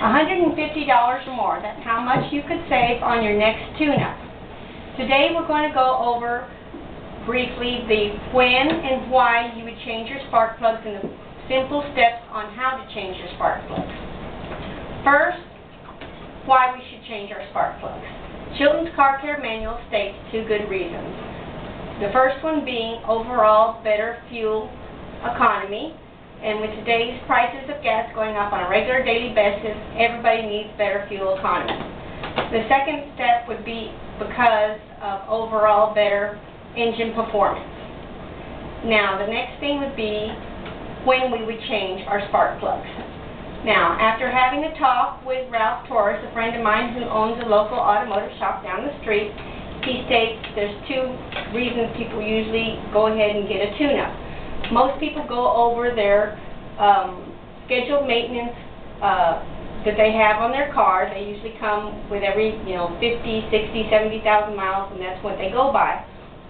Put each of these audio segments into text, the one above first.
$150 or more. That's how much you could save on your next tune-up. Today we're going to go over briefly the when and why you would change your spark plugs and the simple steps on how to change your spark plugs. First, why we should change our spark plugs. Chilton's Car Care Manual states two good reasons. The first one being overall better fuel economy. And with today's prices of gas going up on a regular daily basis, everybody needs better fuel economy. The second step would be because of overall better engine performance. Now, the next thing would be when we would change our spark plugs. Now, after having a talk with Ralph Torres, a friend of mine who owns a local automotive shop down the street, he states there's two reasons people usually go ahead and get a tune-up. Most people go over their scheduled maintenance that they have on their car. They usually come with every 50, 60, 70,000 miles, and that's what they go by.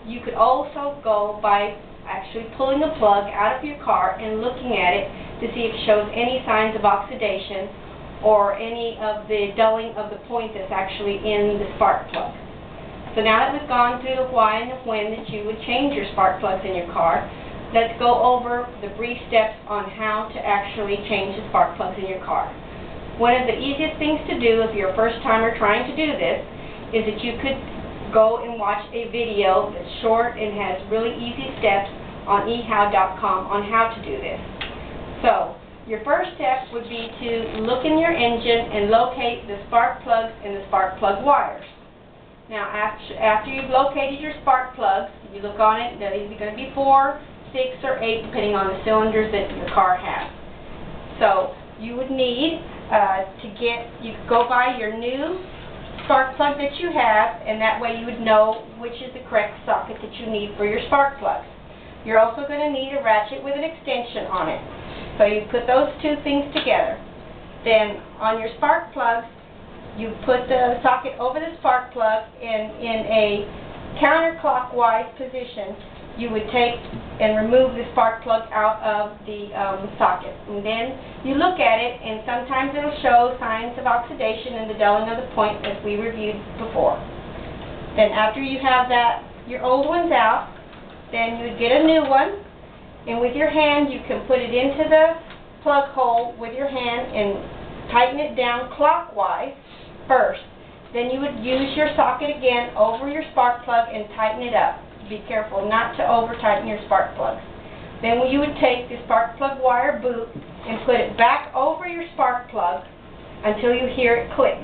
You could also go by actually pulling the plug out of your car and looking at it to see if it shows any signs of oxidation or any of the dulling of the point that's actually in the spark plug. So now that we've gone through the why and the when that you would change your spark plugs in your car, let's go over the brief steps on how to actually change the spark plugs in your car. One of the easiest things to do if you're a first-timer trying to do this is that you could go and watch a video that's short and has really easy steps on ehow.com on how to do this. So, your first step would be to look in your engine and locate the spark plugs and the spark plug wires. Now, after you've located your spark plugs, you look on it, they're either going to be 4, 6, or 8, depending on the cylinders that your car has. So, you would need you could go by your new spark plug that you have, and that way you would know which is the correct socket that you need for your spark plugs. You're also going to need a ratchet with an extension on it. So you put those two things together. Then on your spark plugs, you put the socket over the spark plug in a counterclockwise position. You would take and remove the spark plug out of the socket. And then you look at it, and sometimes it'll show signs of oxidation and the dulling of the point as we reviewed before. Then after you have your old ones out, then you would get a new one, and with your hand you can put it into the plug hole with your hand and tighten it down clockwise first. Then you would use your socket again over your spark plug and tighten it up. Be careful not to over-tighten your spark plugs. Then you would take the spark plug wire boot and put it back over your spark plug until you hear it click.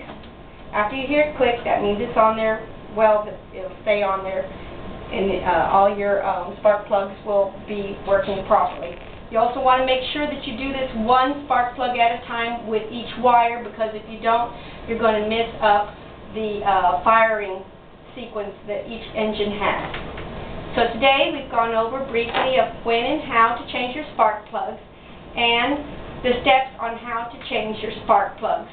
After you hear it click, that means it's on there well, it'll stay on there, and all your spark plugs will be working properly. You also want to make sure that you do this one spark plug at a time with each wire, because if you don't, you're going to miss up the firing sequence that each engine has. So today we've gone over briefly of when and how to change your spark plugs and the steps on how to change your spark plugs.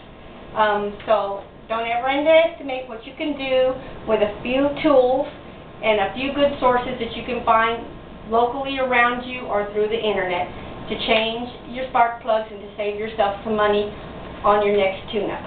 So don't ever underestimate what you can do with a few tools and a few good sources that you can find locally around you or through the internet to change your spark plugs and to save yourself some money on your next tune-up.